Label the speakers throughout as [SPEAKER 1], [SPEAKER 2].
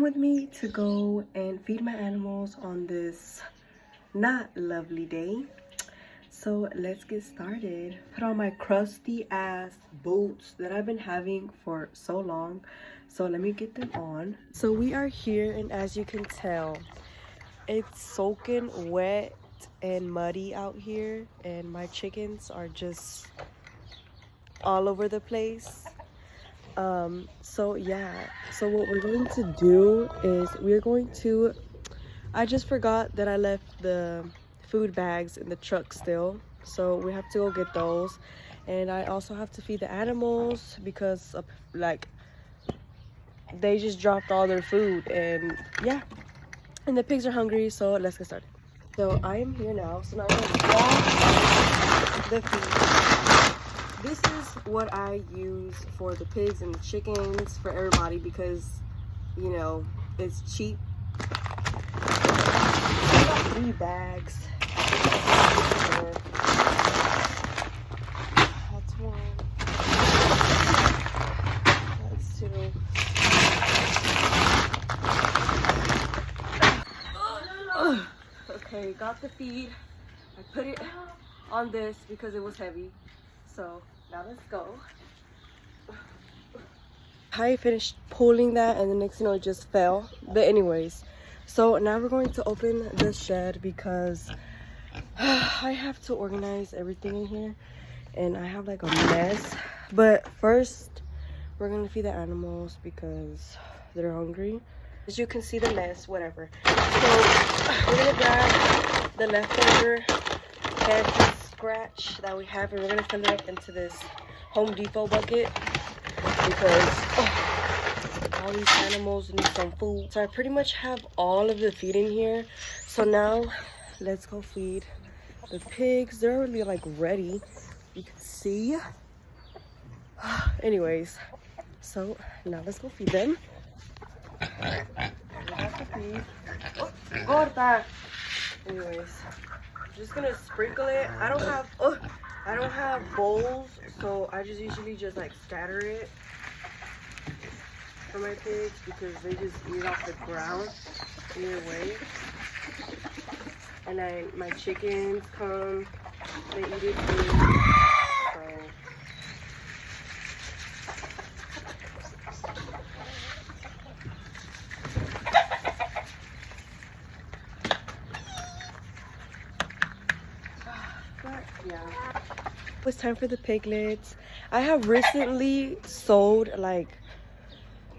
[SPEAKER 1] with me to go and feed my animals on this not lovely day. So let's get started. Put on my crusty ass boots that I've been having for so long. So let me get them on. So we are here, and as you can tell, it's soaking wet and muddy out here, and my chickens are just all over the place. So yeah, so what we're going to do is I just forgot that I left the food bags in the truck still, so we have to go get those. And I also have to feed the animals because of, like, they just dropped all their food, and yeah, and the pigs are hungry. So let's get started. So I am here now, so now I'm gonna wash the feed. This is what I use for the pigs and the chickens, for everybody, because, you know, it's cheap. I got 3 bags. That's 1. That's 2. Okay, got the feed. I put it on this because it was heavy. So now let's go. I finished pulling that, and the next thing you know, it just fell. But anyways, so now we're going to open the shed because I have to organize everything in here, and I have like a mess. But first, we're gonna feed the animals because they're hungry. As you can see, the mess, whatever. So we're gonna grab the leftover fancy scratch that we have, and we're gonna fill it up into this Home Depot bucket because all these animals need some food. So I pretty much have all of the feed in here. So now let's go feed the pigs. They're already like ready, you can see. Anyways, so now let's go feed them. Anyways, I'm just gonna sprinkle it. I don't have bowls, so I just usually just like scatter it for my pigs because they just eat off the ground either way. And then my chickens come, they eat it too. So yeah, it's time for the piglets. I have recently sold like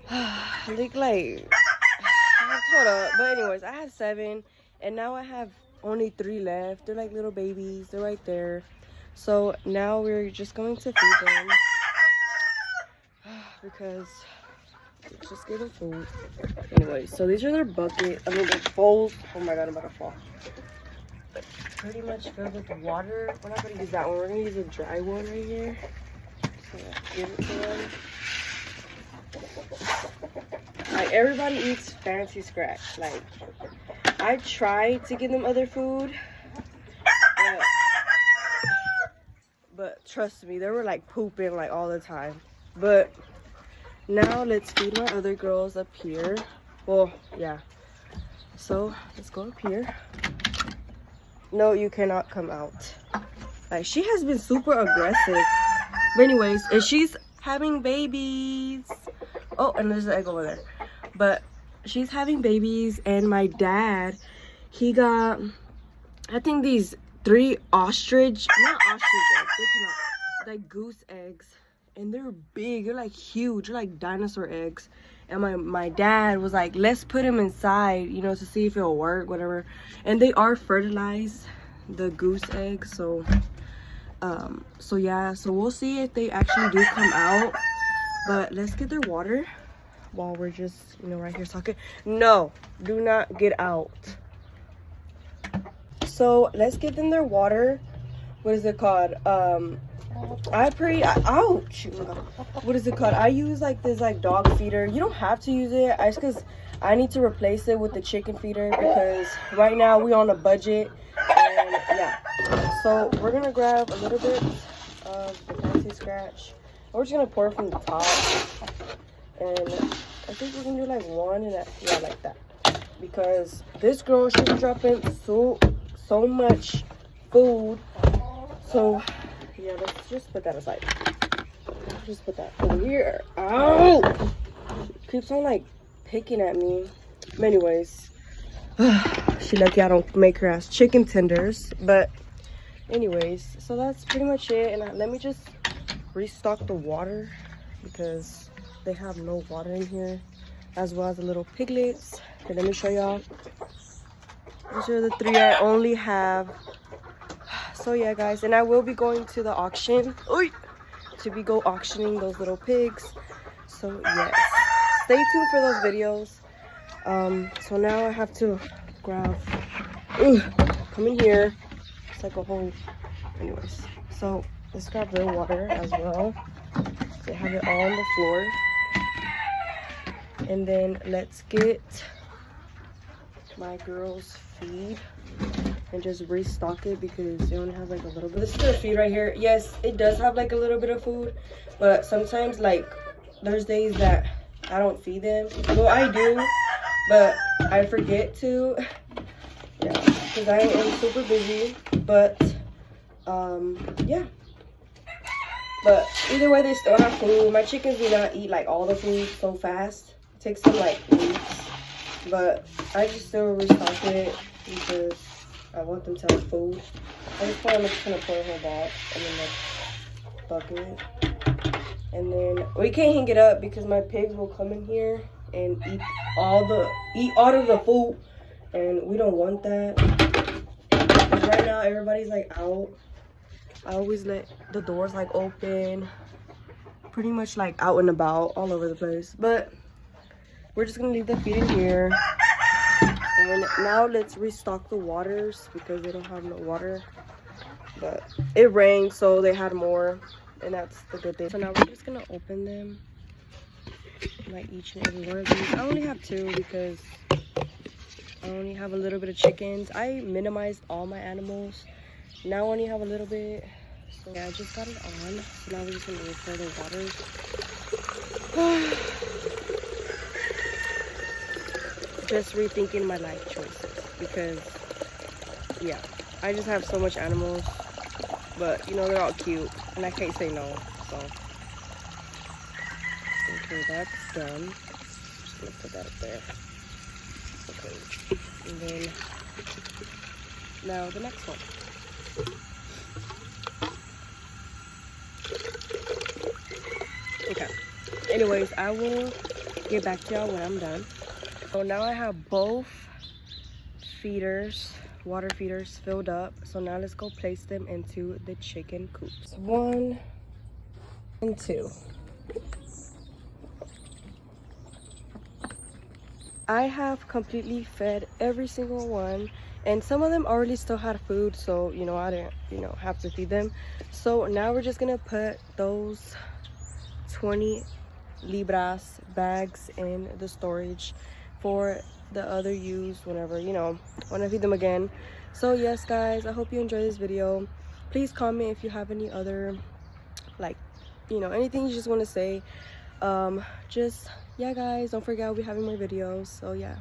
[SPEAKER 1] hold up, but anyways, I had 7, and now I have only 3 left. They're like little babies, they're right there. So now we're just going to feed them because let's just give them food. Anyways, so these are their bucket, their bowls. Oh my god, I'm about to fall. Pretty much filled with water. We're not gonna use that one, we're gonna use a dry one right here. So give it to them. Like, everybody eats fancy scratch. Like, I tried to give them other food, but trust me, they were like pooping like all the time. But now let's feed my other girls up here. Well, yeah, so let's go up here. No, you cannot come out. Like, she has been super aggressive. But anyways, and she's having babies. Oh, and there's an egg over there. But she's having babies, and my dad, he got, I think, these 3 not ostrich eggs, they come out like goose eggs, and they're big, they're like huge, they're like dinosaur eggs. And my dad was like, let's put them inside, you know, to see if it'll work, whatever. And they are fertilized, the goose eggs. So so yeah, so we'll see if they actually do come out. But let's get their water while we're just, you know, right here talking. No, do not get out. So let's give them their water. What is it called? Ouch! What is it called? I use like this like dog feeder. You don't have to use it. Just because I need to replace it with the chicken feeder because right now we on a budget. And yeah, so we're gonna grab a little bit of the fancy scratch. We're just gonna pour it from the top, and I think we're gonna do like one and yeah, like that, because this girl, she's dropping so much food. So yeah, let's just put that aside. Just put that over here. Ow! Keeps on like picking at me. Anyways, she lucky I don't make her ass chicken tenders. But anyways, so that's pretty much it. And let me just restock the water because they have no water in here, as well as the little piglets. Okay, let me show y'all. These are the 3 I only have. So yeah, guys, and I will be going to the auction to be auctioning those little pigs. So yes, stay tuned for those videos. So now I have to grab, come in here. It's like a whole, anyways. So let's grab their water as well. They have it all on the floor. And then let's get my girls' feed and just restock it because they only have like a little bit. This is their feed right here. Yes, it does have like a little bit of food, but sometimes like there's days that I don't feed them. Well, I do, but I forget to. Yeah, because I am super busy. But yeah. But either way, they still have food. My chickens do not eat like all the food so fast. It takes them like weeks. But I just still restock it because I want them to have food. I just I'm just gonna pour a whole box and then the bucket. And then we can't hang it up because my pigs will come in here and eat all of the food, and we don't want that. Because right now everybody's like out. I always let the doors like open, pretty much like out and about all over the place. But we're just gonna leave the feed in here. And now let's restock the waters because they don't have no water. But it rained, so they had more, and that's the good thing. So now we're just gonna open them, like each and every one of these. I only have 2 because I only have a little bit of chickens. I minimized all my animals. Now I only have a little bit. So yeah, I just got it on. So now we're just gonna refill the waters. Just rethinking my life choices because yeah, I just have so much animals, but you know, they're all cute and I can't say no. So okay, that's done. Just gonna put that up there. Okay, and then now the next one. Okay, anyways, I will get back to y'all when I'm done. So now I have both feeders, water feeders, filled up. So now let's go place them into the chicken coops. 1 and 2. I have completely fed every single one, and some of them already still had food, so you know, I didn't, you know, have to feed them. So now we're just gonna put those 20 libras bags in the storage for the other use whenever, you know, when I feed them again. So yes, guys, I hope you enjoyed this video. Please comment if you have any other, like, you know, anything you just want to say. Just yeah, guys, don't forget I'll be having more videos. So yeah.